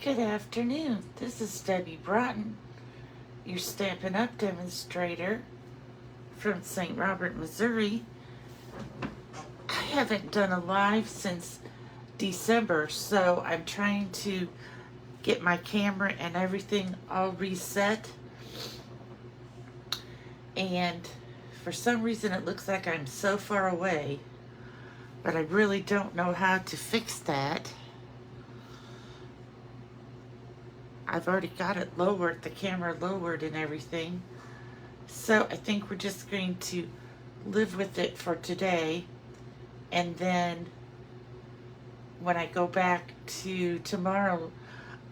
Good afternoon. This is Debbie Broughton, your Stampin' Up! Demonstrator from St. Robert, Missouri. I haven't done a live since December, so I'm trying to get my camera and everything all reset. And for some reason it looks like I'm so far away, but I really don't know how to fix that. I've already got it lowered, the camera lowered and everything. So I think we're just going to live with it for today. And then when I go back to tomorrow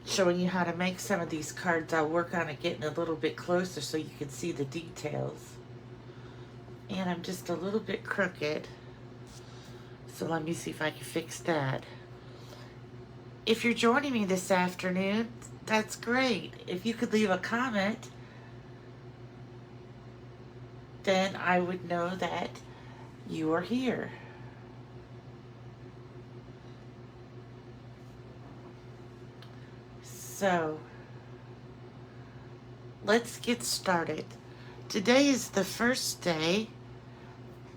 showing you how to make some of these cards, I'll work on it getting a little bit closer so you can see the details. And I'm just a little bit crooked. So let me see if I can fix that. If you're joining me this afternoon, that's great. If you could leave a comment, then I would know that you are here. So, let's get started. Today is the first day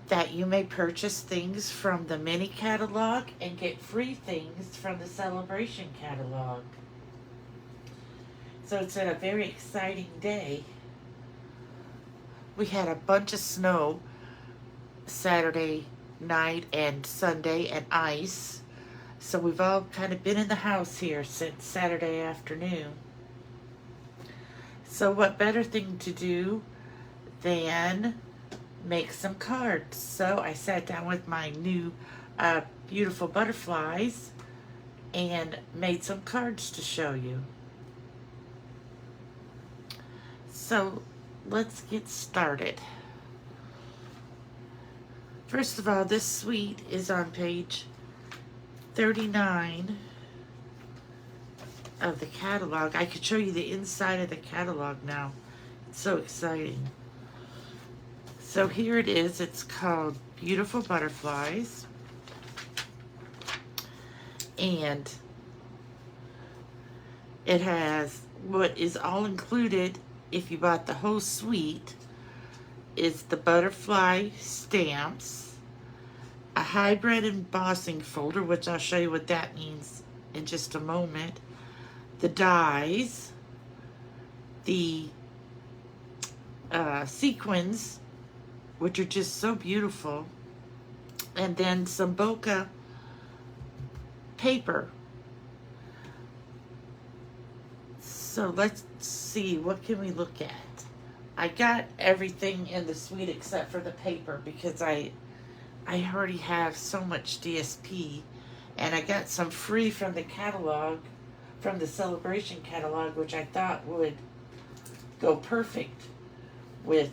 that you may purchase things from the mini catalog and get free things from the celebration catalog. So it's a very exciting day. We had a bunch of snow Saturday night and Sunday and ice. So we've all kind of been in the house here since Saturday afternoon. So what better thing to do than make some cards? So I sat down with my new beautiful butterflies and made some cards to show you. So let's get started. First of all, this suite is on page 39 of the catalog. I could show you the inside of the catalog now. It's so exciting. So here it is. It's called Beautiful Butterflies. And it has what is all included if you bought the whole suite is the butterfly stamps, a hybrid embossing folder, which I'll show you what that means in just a moment, the dies, the sequins, which are just so beautiful, and then some bokeh paper. So let's see, what can we look at? I got everything in the suite except for the paper because I already have so much DSP, and I got some free from the catalog, from the celebration catalog, which I thought would go perfect with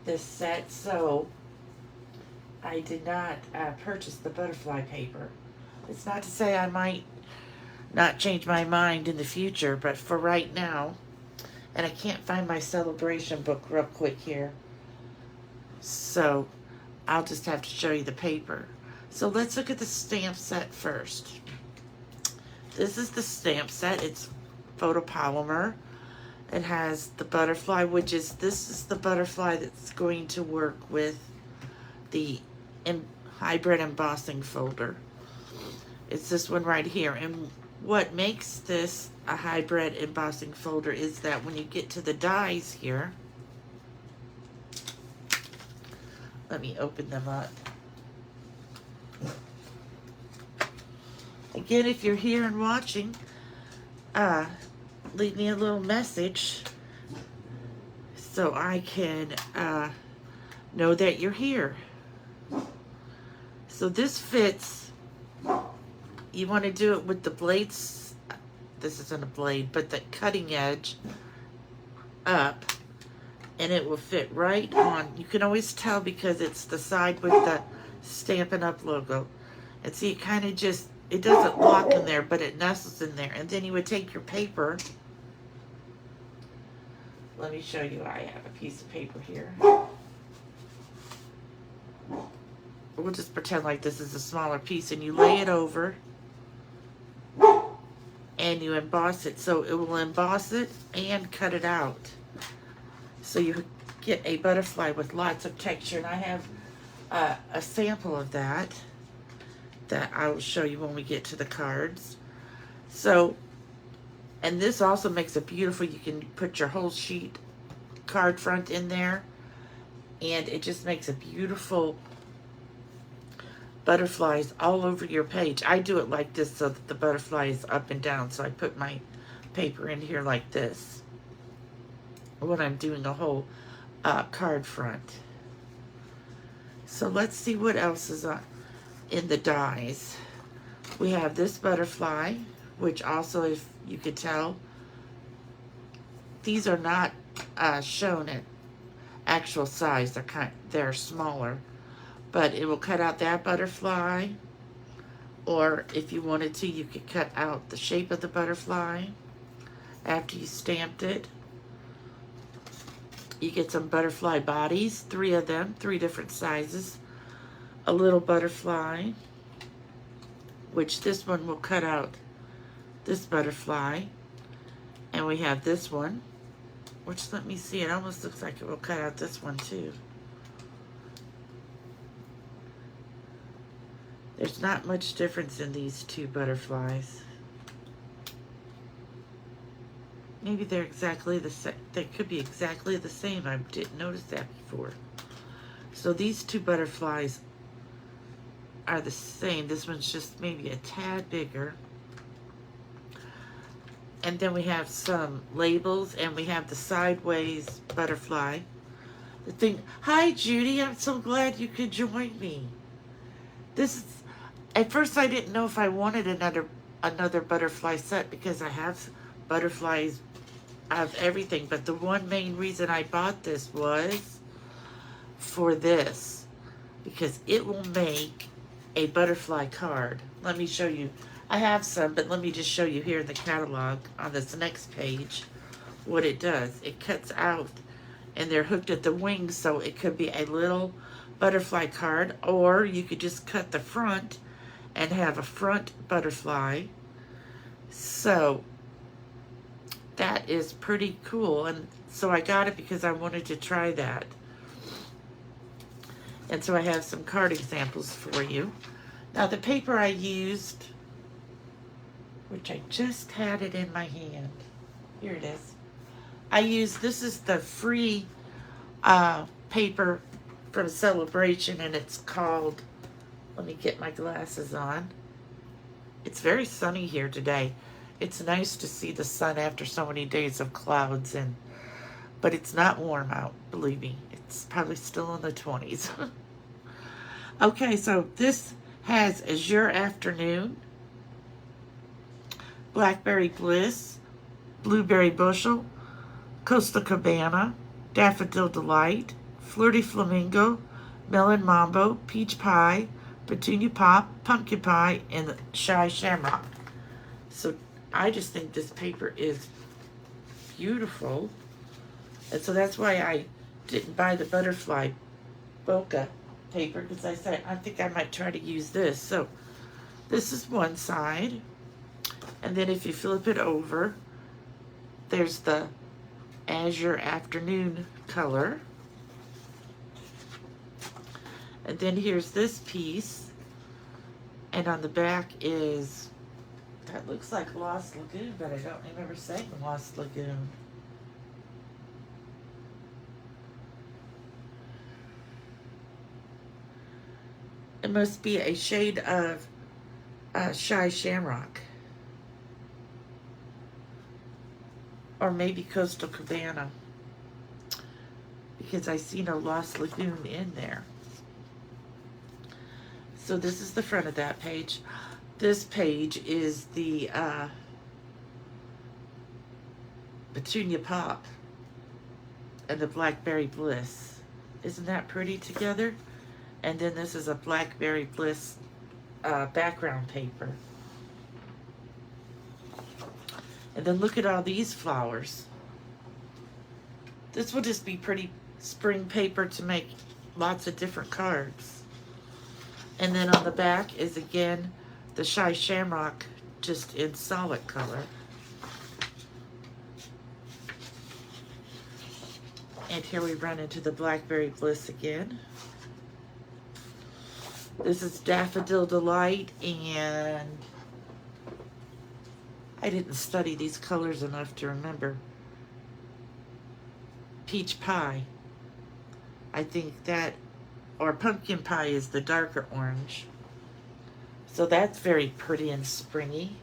this set. So I did not purchase the butterfly paper. It's not to say I might not change my mind in the future, but for right now, and I can't find my celebration book real quick here, so I'll just have to show you the paper. So let's look at the stamp set first. This is the stamp set. It's photopolymer. It has the butterfly, this is the butterfly that's going to work with the hybrid embossing folder. It's this one right here. And what makes this a hybrid embossing folder is that when you get to the dies here, let me open them up. Again, if you're here and watching, leave me a little message so I can know that you're here. So this fits. You want to do it with the blades. This isn't a blade, but the cutting edge up, and it will fit right on. You can always tell because it's the side with the Stampin' Up! Logo. And see, it kind of just, it doesn't lock in there, but it nestles in there. And then you would take your paper. Let me show you. I have a piece of paper here. We'll just pretend like this is a smaller piece, and you lay it over, and you emboss it. So it will emboss it and cut it out. So you get a butterfly with lots of texture. And I have a sample of that I will show you when we get to the cards. So, and this also makes it beautiful. You can put your whole sheet card front in there, and it just makes a beautiful butterflies all over your page. I do it like this so that the butterfly is up and down. So I put my paper in here like this when I'm doing a whole card front. So let's see what else is in the dies. We have this butterfly, which also, if you could tell, these are not shown at actual size. They're smaller, but it will cut out that butterfly, or if you wanted to, you could cut out the shape of the butterfly after you stamped it. You get some butterfly bodies, 3 of them, 3 different sizes. A little butterfly, which this one will cut out this butterfly. And we have this one, which, let me see, it almost looks like it will cut out this one too. There's not much difference in these 2 butterflies. Maybe they're exactly the same. They could be exactly the same. I didn't notice that before. So these 2 butterflies are the same. This one's just maybe a tad bigger. And then we have some labels, and we have the sideways butterfly. The thing. Hi, Judy. I'm so glad you could join me. This is. At first, I didn't know if I wanted another butterfly set, because I have butterflies of everything. But the one main reason I bought this was for this, because it will make a butterfly card. Let me show you. I have some, but let me just show you here in the catalog on this next page what it does. It cuts out, and they're hooked at the wings, so it could be a little butterfly card, or you could just cut the front and have a front butterfly. So that is pretty cool, and so I got it because I wanted to try that. And so I have some card examples for you. Now the paper I used, which I just had it in my hand. Here it is. This is the free paper from Celebration, and it's called, let me get my glasses on. It's very sunny here today. It's nice to see the sun after so many days of clouds, but it's not warm out, believe me. It's probably still in the 20s. Okay, so this has Azure Afternoon, Blackberry Bliss, Blueberry Bushel, Coastal Cabana, Daffodil Delight, Flirty Flamingo, Melon Mambo, Peach Pie, Petunia Pop, Pumpkin Pie, and Shy Shamrock. So I just think this paper is beautiful. And so that's why I didn't buy the butterfly bokeh paper, because I said I think I might try to use this. So this is one side, and then if you flip it over, there's the Azure Afternoon color, and then here's this piece, and on the back is, that looks like Lost Lagoon, but I don't remember saying Lost Lagoon. It must be a shade of Shy Shamrock. Or maybe Coastal Cabana. Because I see no Lost Lagoon in there. So this is the front of that page. This page is the Petunia Pop and the Blackberry Bliss. Isn't that pretty together? And then this is a Blackberry Bliss background paper. And then look at all these flowers. This will just be pretty spring paper to make lots of different cards. And then on the back is again the Shy Shamrock, just in solid color. And here we run into the Blackberry Bliss again. This is Daffodil Delight, and I didn't study these colors enough to remember. Peach Pie. I think that, or Pumpkin Pie is the darker orange. So that's very pretty and springy.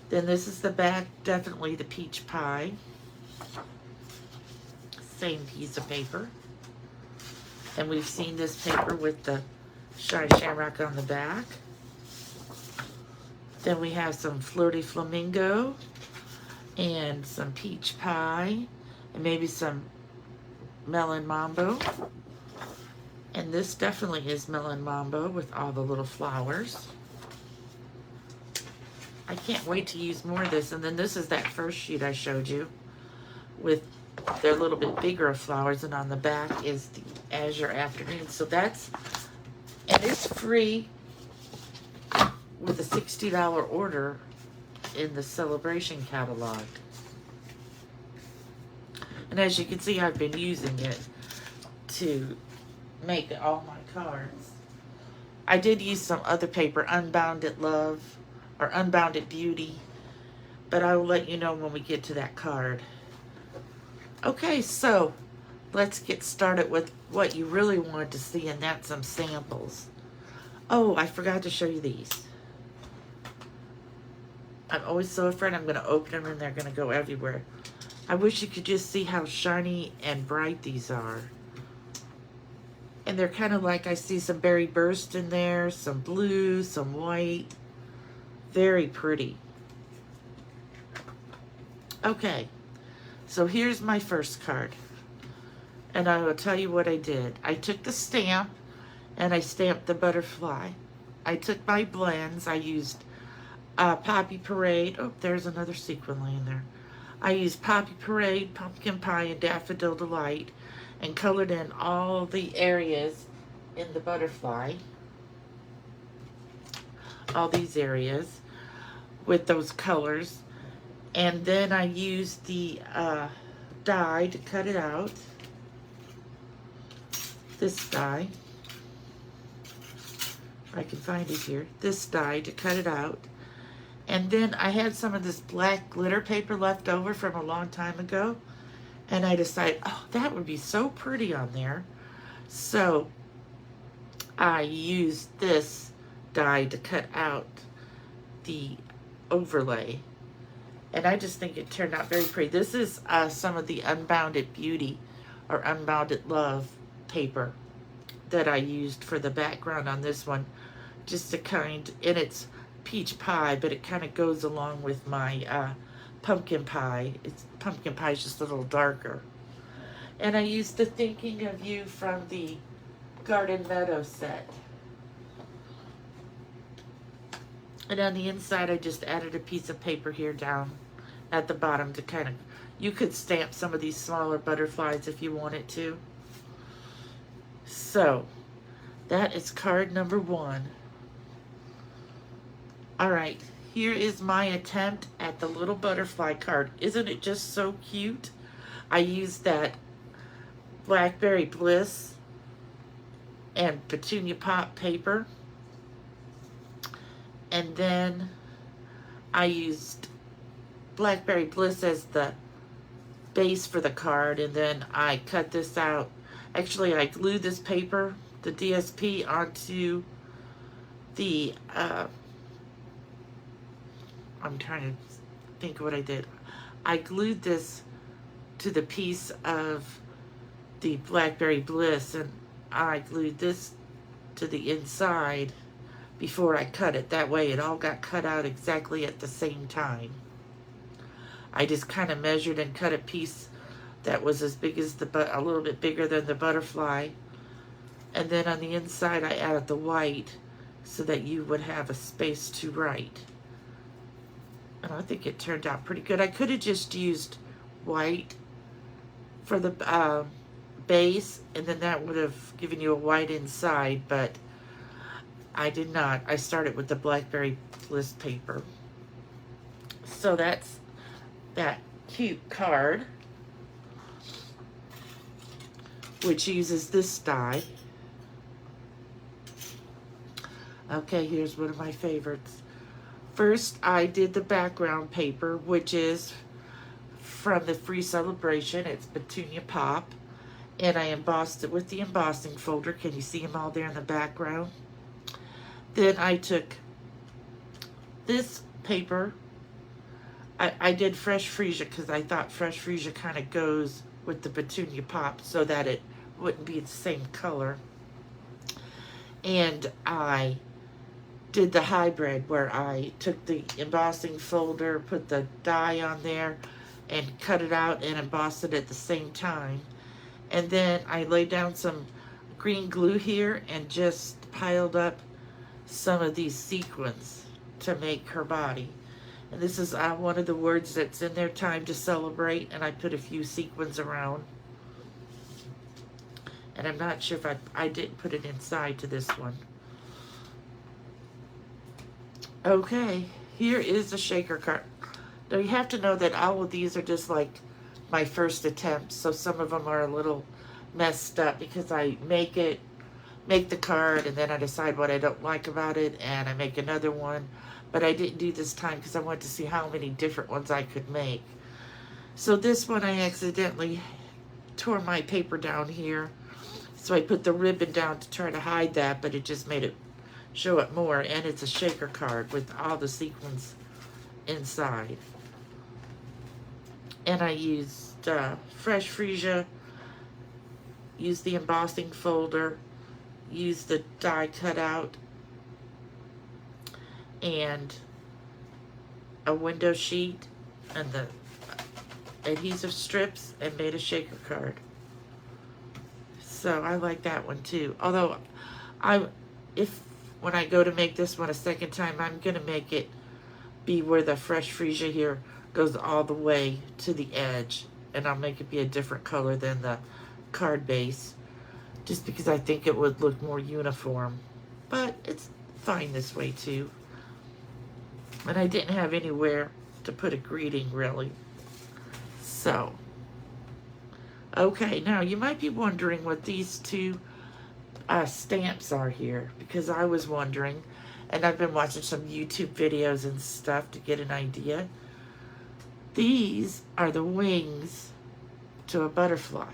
Then this is the back, definitely the Peach Pie. Same piece of paper. And we've seen this paper with the Shy Shamrock on the back. Then we have some Flirty Flamingo and some Peach Pie and maybe some Melon Mambo. And this definitely is Melon Mambo with all the little flowers. I can't wait to use more of this. And then this is that first sheet I showed you with their little bit bigger flowers, and on the back is the Azure Afternoon. So that's, and it's free with a $60 order in the Celebration catalog. And as you can see, I've been using it to make all my cards. I did use some other paper, Unbounded Love or Unbounded Beauty, but I will let you know when we get to that card. Okay, so let's get started with what you really wanted to see, and that's some samples. Oh, I forgot to show you these. I'm always so afraid I'm going to open them and they're going to go everywhere. I wish you could just see how shiny and bright these are. And they're kind of like, I see some berry burst in there, some blue, some white. Very pretty. Okay. So here's my first card, and I will tell you what I did. I took the stamp, and I stamped the butterfly. I took my blends. I used Poppy Parade. Oh, there's another sequin laying there. I used Poppy Parade, Pumpkin Pie, and Daffodil Delight, and colored in all the areas in the butterfly. All these areas with those colors. And then I used the die to cut it out. This die. If I can find it here. This die to cut it out. And then I had some of this black glitter paper left over from a long time ago. And I decided, oh, that would be so pretty on there. So I used this die to cut out the overlay. And I just think it turned out very pretty. This is some of the Unbounded Beauty or Unbounded Love paper that I used for the background on this one. Just a kind, and it's Peach Pie, but it kind of goes along with my Pumpkin Pie. Pumpkin Pie is just a little darker. And I used the Thinking of You from the Garden Meadow set. And on the inside, I just added a piece of paper here down at the bottom to kind of, you could stamp some of these smaller butterflies if you wanted to. So, that is card number 1. All right, here is my attempt at the little butterfly card. Isn't it just so cute? I used that Blackberry Bliss and Petunia Pop paper. And then I used Blackberry Bliss as the base for the card, and then I cut this out. Actually, I glued this paper, the DSP, onto the, I'm trying to think what I did. I glued this to the piece of the Blackberry Bliss, and I glued this to the inside before I cut it. That way it all got cut out exactly at the same time. I just kind of measured and cut a piece that was as big as a little bit bigger than the butterfly. And then on the inside I added the white so that you would have a space to write. And I think it turned out pretty good. I could have just used white for the base, and then that would have given you a white inside, but I did not. I started with the Blackberry Bliss paper. So that's that cute card. which uses this die. Okay, here's one of my favorites. First, I did the background paper, which is from the Free Celebration. It's Petunia Pop. And I embossed it with the embossing folder. Can you see them all there in the background? Then I took this paper. I did Fresh Freesia because I thought Fresh Freesia kind of goes with the Petunia Pop so that it wouldn't be the same color. And I did the hybrid where I took the embossing folder, put the die on there, and cut it out and embossed it at the same time. And then I laid down some green glue here and just piled up some of these sequins to make her body. And this is one of the words that's in there, Time to Celebrate, and I put a few sequins around. And I'm not sure if I didn't put it inside to this one. Okay, here is the shaker card. Now you have to know that all of these are just like my first attempts, so some of them are a little messed up because I make the card, and then I decide what I don't like about it, and I make another one. But I didn't do this time because I wanted to see how many different ones I could make. So this one I accidentally tore my paper down here. So I put the ribbon down to try to hide that, but it just made it show up more. And it's a shaker card with all the sequins inside. And I used Fresh Freesia, used the embossing folder, used the die cutout, and a window sheet, and the adhesive strips, and made a shaker card. So I like that one too. Although when I go to make this one a second time, I'm gonna make it be where the Fresh Freesia here goes all the way to the edge, and I'll make it be a different color than the card base, just because I think it would look more uniform. But it's fine this way too. And I didn't have anywhere to put a greeting, really. So, okay, now you might be wondering what these two stamps are here, because I was wondering, and I've been watching some YouTube videos and stuff to get an idea. These are the wings to a butterfly.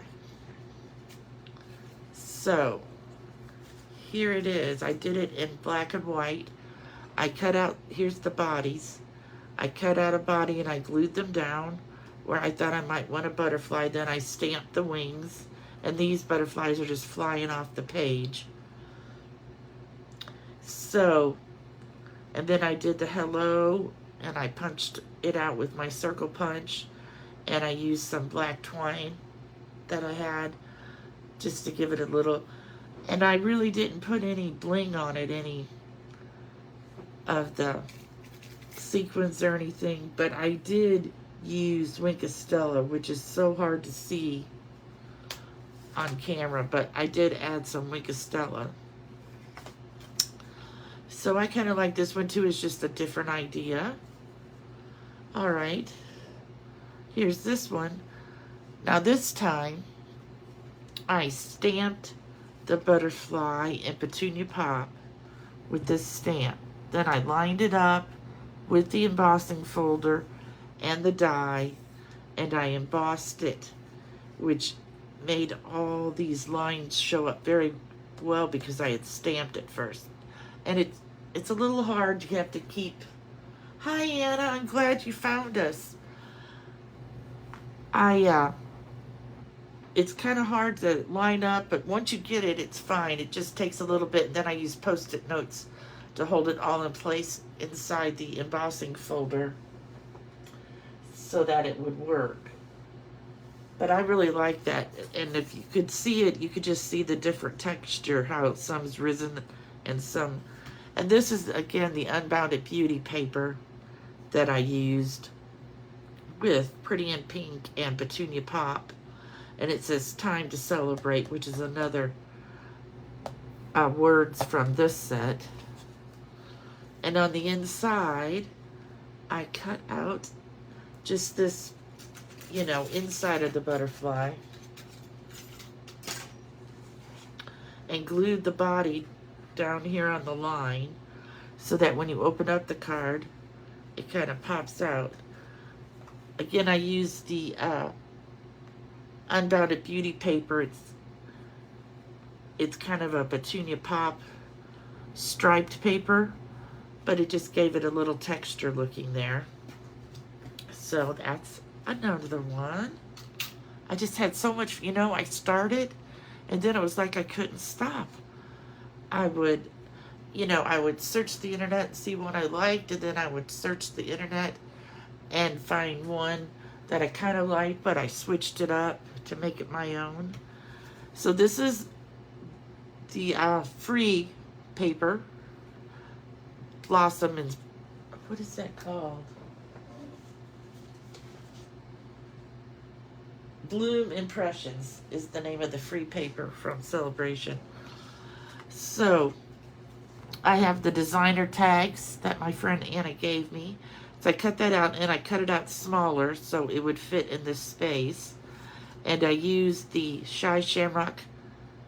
So, here it is. I did it in black and white. I cut out, here's the bodies. I cut out a body and I glued them down where I thought I might want a butterfly. Then I stamped the wings, and these butterflies are just flying off the page. So, and then I did the hello, and I punched it out with my circle punch, and I used some black twine that I had just to give it a little, and I really didn't put any bling on it, any of the sequins or anything, but I did use Wink of Stella, which is so hard to see on camera, but I did add some Wink of Stella. So I kind of like this one too. It's just a different idea. All right, here's this one. Now this time I stamped the butterfly in Petunia Pop with this stamp. Then I lined it up with the embossing folder and the die, and I embossed it, which made all these lines show up very well because I had stamped it first. And it's a little hard. You have to keep... Hi, Anna. I'm glad you found us. It's kind of hard to line up, but once you get it, it's fine. It just takes a little bit, and then I use Post-it notes to hold it all in place inside the embossing folder so that it would work. But I really like that, and if you could see it, you could just see the different texture, how some's risen and some... And this is, again, the Unbounded Beauty paper that I used with Pretty in Pink and Petunia Pop. And it says Time to Celebrate, which is another words from this set. And on the inside, I cut out just this, inside of the butterfly. and glued the body down here on the line so that when you open up the card, it kind of pops out. Again, I used the Unbounded Beauty paper. It's kind of a Petunia Pop striped paper, but it just gave it a little texture looking there. So that's another one. I just had so much, I started and then it was like I couldn't stop. I would search the internet and see what I liked, and then I would search the internet and find one that I kind of liked, but I switched it up to make it my own. So this is the free paper, Blossom, and what is that called? Bloom Impressions is the name of the free paper from Celebration. So I have the designer tags that my friend Anna gave me. So I cut that out, and I cut it out smaller so it would fit in this space. And I used the Shy Shamrock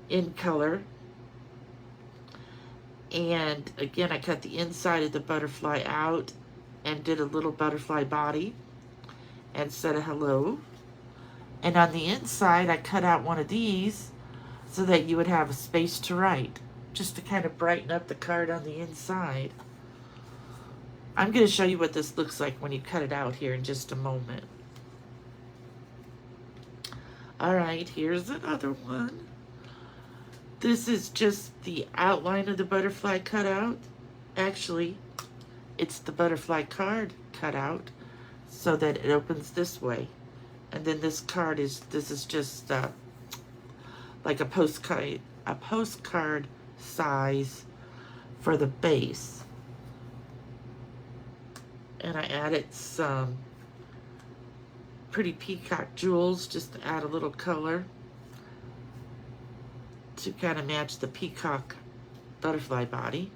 in color. And again, I cut the inside of the butterfly out and did a little butterfly body and said a hello. And on the inside, I cut out one of these so that you would have a space to write, just to kind of brighten up the card on the inside. I'm going to show you what this looks like when you cut it out here in just a moment. All right, here's another one. This is just the outline of the butterfly cut out. Actually, it's the butterfly card cut out so that it opens this way. And then this is just like a postcard size for the base. And I added some pretty peacock jewels just to add a little color to kind of match the peacock butterfly body.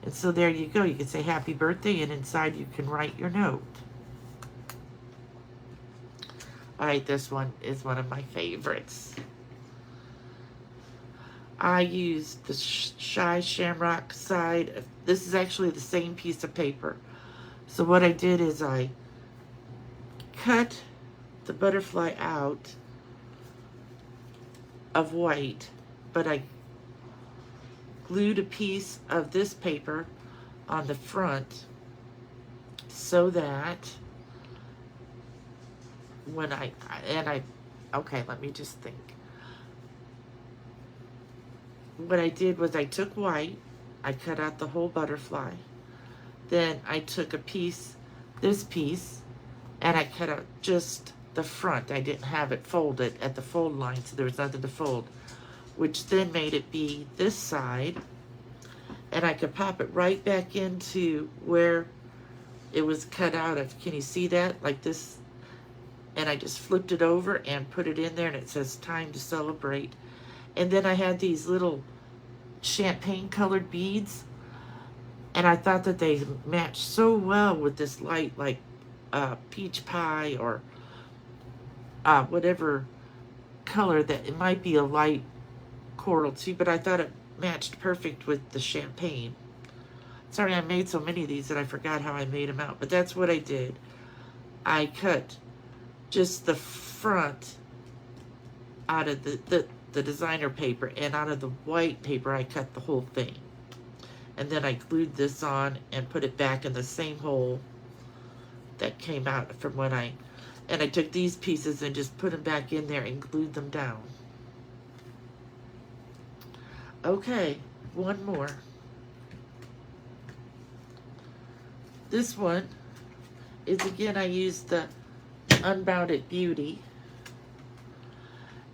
And so there you go. You can say happy birthday, and inside you can write your note. All right, this one is one of my favorites. I used the Shy Shamrock side. This is actually the same piece of paper. So what I did is I cut the butterfly out of white, but I glued a piece of this paper on the front so that when okay, let me just think. What I did was I took white, I cut out the whole butterfly. Then I took a piece, this piece, and I cut out just the front. I didn't have it folded at the fold line, so there was nothing to fold, which then made it be this side. And I could pop it right back into where it was cut out of. Can you see that? Like this. And I just flipped it over and put it in there, and it says time to celebrate. And then I had these little champagne colored beads, and I thought that they matched so well with this light, like peach pie or whatever color, that it might be a light coral too, but I thought it matched perfect with the champagne. Sorry, I made so many of these that I forgot how I made them out, but that's what I did. I cut just the front out of the designer paper, and out of the white paper I cut the whole thing. And then I glued this on and put it back in the same hole that came out from when I took these pieces and just put them back in there and glued them down. Okay, one more. This one is, again, I used the Unbounded Beauty,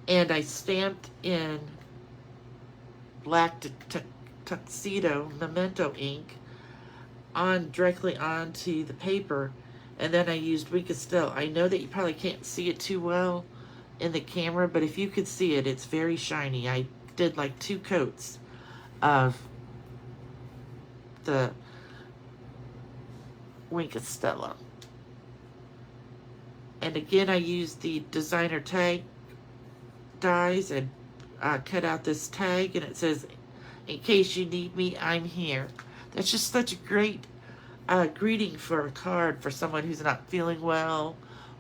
and I stamped in black tuxedo memento ink directly onto the paper, and then I used We Castell. I know that you probably can't see it too well in the camera, but if you could see it, it's very shiny. I did like 2 coats of the We Castell. And again, I used the designer tag dies and cut out this tag, and it says, "In case you need me, I'm here." That's just such a great greeting for a card for someone who's not feeling well,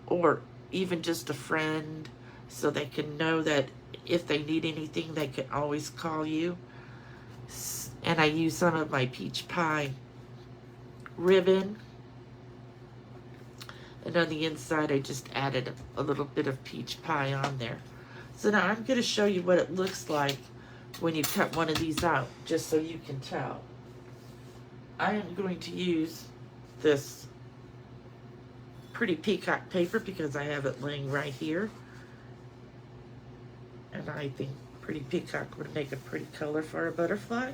or even just a friend, so they can know that if they need anything, they can always call you. And I use some of my peach pie ribbon. And on the inside, I just added a little bit of peach pie on there. So now I'm going to show you what it looks like when you cut one of these out, just so you can tell. I am going to use this pretty peacock paper because I have it laying right here. And I think pretty peacock would make a pretty color for a butterfly.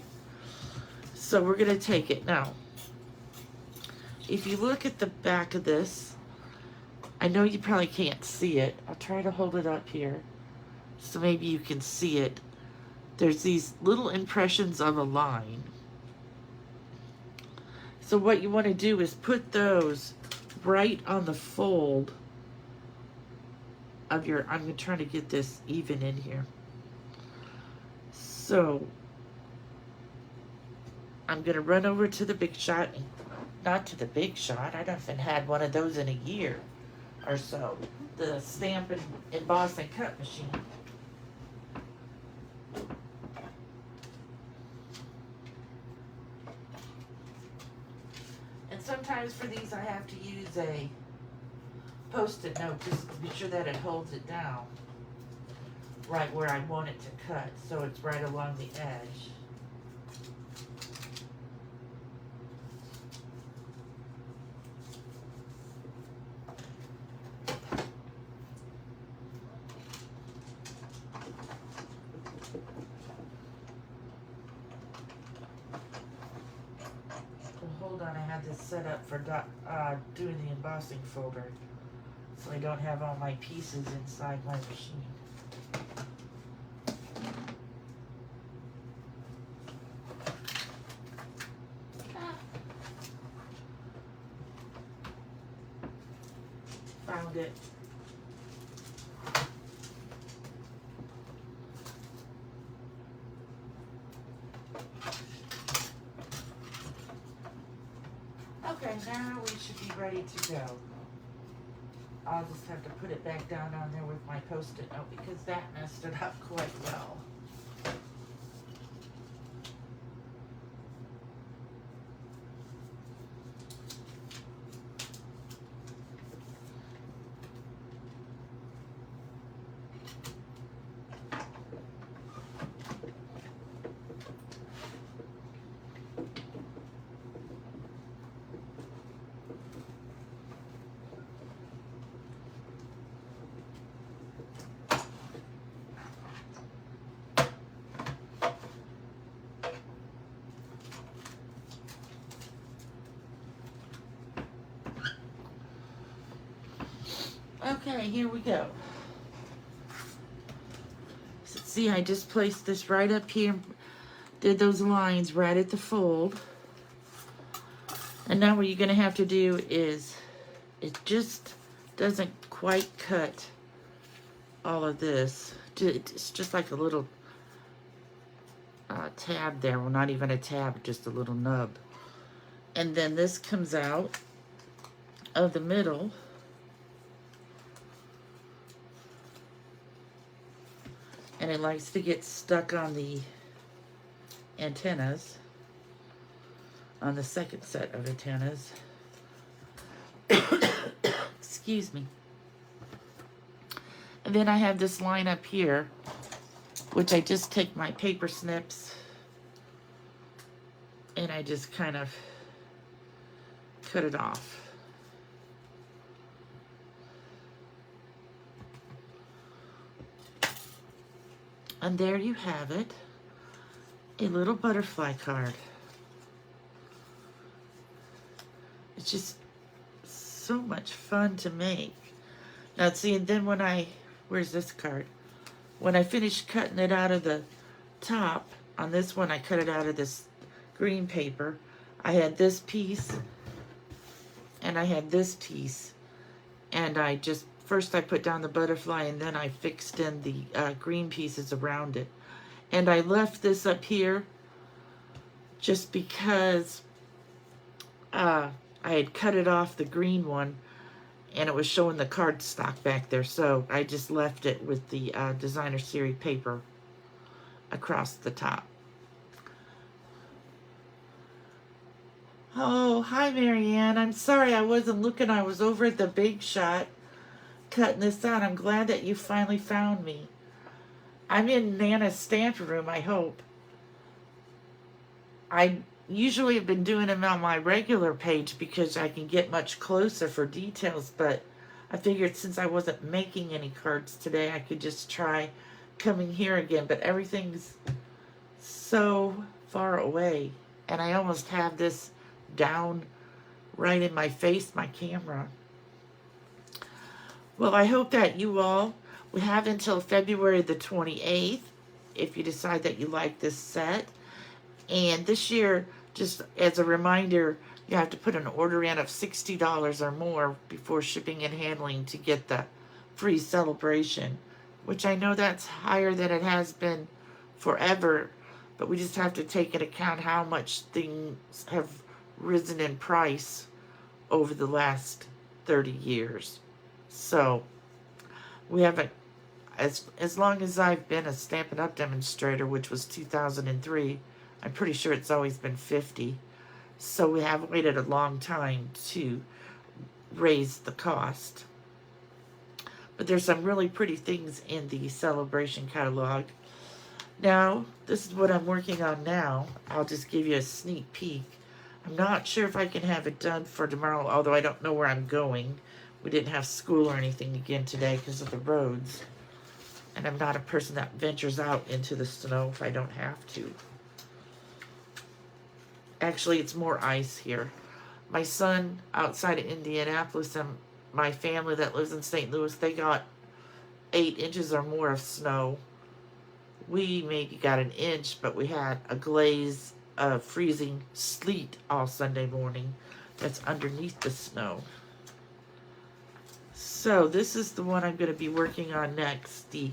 So we're going to take it now. If you look at the back of this, I know you probably can't see it. I'll try to hold it up here so maybe you can see it. There's these little impressions of a line. So what you want to do is put those right on the fold of your, I'm trying to get this even in here. So I'm going to run over to the Big Shot, not to the Big Shot, I haven't had one of those in a year or so. The stamp and emboss and cut machine. And sometimes for these I have to use a Post-it note just to be sure that it holds it down right where I want it to cut, so it's right along the edge. Hold on, I had this set up for doing the embossing folder, so I don't have all my pieces inside my machine. Found it. Okay, now we should be ready to go. I'll just have to put it back down on there with my Post-it note because that messed it up quite well. Okay, here we go. So, see, I just placed this right up here, did those lines right at the fold. And now what you're going to have to do is, it just doesn't quite cut all of this. It's just like a little tab there. Well, not even a tab, just a little nub. And then this comes out of the middle. And it likes to get stuck on the antennas, on the second set of antennas. Excuse me. And then I have this line up here, which I just take my paper snips and I just kind of cut it off. And there you have it, a little butterfly card. It's just so much fun to make. Now see, and then when where's this card? When I finished cutting it out of the top, on this one I cut it out of this green paper. I had this piece, and I had this piece, and I just First I put down the butterfly and then I fixed in the green pieces around it. And I left this up here just because I had cut it off the green one and it was showing the cardstock back there. So I just left it with the designer series paper across the top. Oh, hi Marianne. I'm sorry I wasn't looking. I was over at the Big Shot cutting this out. I'm glad that you finally found me. I'm in Nana's stamp room, I hope. I usually have been doing them on my regular page because I can get much closer for details, but I figured since I wasn't making any cards today, I could just try coming here again. But everything's so far away, and I almost have this down right in my face, my camera. Well, I hope that you all, we have until February the 28th if you decide that you like this set. And this year, just as a reminder, you have to put an order in of $60 or more before shipping and handling to get the free celebration, which I know that's higher than it has been forever, but we just have to take into account how much things have risen in price over the last 30 years. So we have as long as I've been a Stampin' Up! Demonstrator, which was 2003, I'm pretty sure it's always been 50. So we have waited a long time to raise the cost. But there's some really pretty things in the celebration catalog. Now, this is what I'm working on now. I'll just give you a sneak peek. I'm not sure if I can have it done for tomorrow, although I don't know where I'm going. We didn't have school or anything again today because of the roads. And I'm not a person that ventures out into the snow if I don't have to. Actually, it's more ice here. My son outside of Indianapolis and my family that lives in St. Louis, they got 8 inches or more of snow. We maybe got an inch, but we had a glaze of freezing sleet all Sunday morning that's underneath the snow. So this is the one I'm going to be working on next, the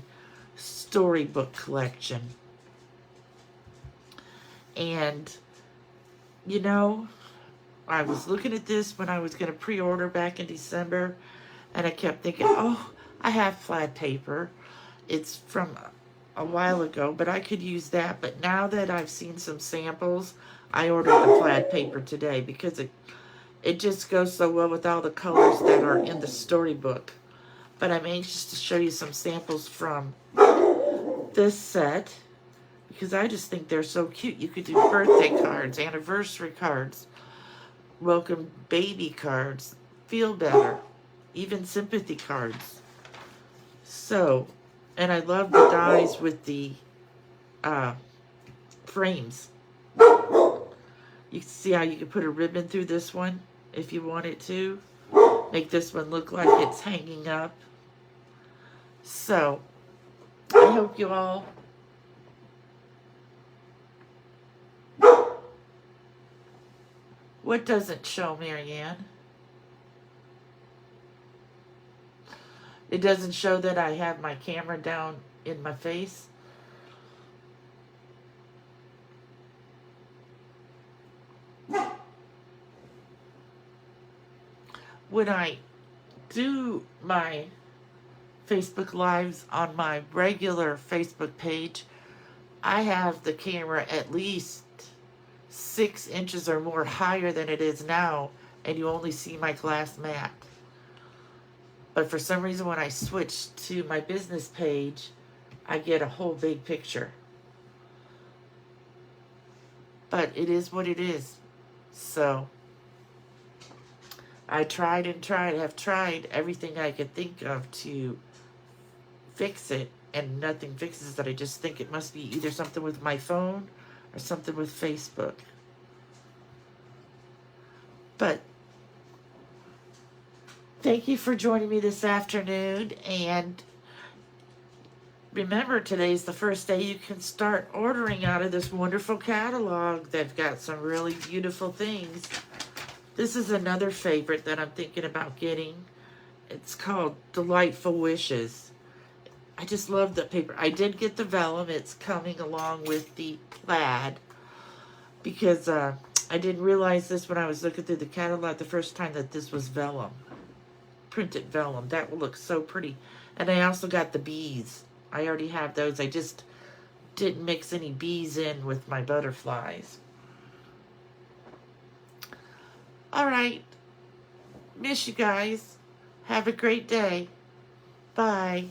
storybook collection. And, you know, I was looking at this when I was going to pre-order back in December, and I kept thinking, oh, I have flat paper. It's from a while ago, but I could use that. But now that I've seen some samples, I ordered the flat paper today because it just goes so well with all the colors that are in the storybook. But I'm anxious to show you some samples from this set because I just think they're so cute. You could do birthday cards, anniversary cards, welcome baby cards, feel better, even sympathy cards. So, and I love the dies with the frames. You can see how you can put a ribbon through this one if you wanted to. Make this one look like it's hanging up. So, I hope you all what doesn't show, Marianne? It doesn't show that I have my camera down in my face. When I do my Facebook Lives on my regular Facebook page, I have the camera at least 6 inches or more higher than it is now, and you only see my glass mat. But for some reason, when I switch to my business page, I get a whole big picture. But it is what it is. So, I tried and tried, have tried everything I could think of to fix it, and nothing fixes it. I just think it must be either something with my phone or something with Facebook. But thank you for joining me this afternoon, and remember, today's the first day you can start ordering out of this wonderful catalog. They've got some really beautiful things. This is another favorite that I'm thinking about getting. It's called Delightful Wishes. I just love the paper. I did get the vellum. It's coming along with the plaid because I didn't realize this when I was looking through the catalog the first time that this was vellum. Printed vellum. That will look so pretty. And I also got the bees. I already have those. I just didn't mix any bees in with my butterflies. All right. Miss you guys. Have a great day. Bye.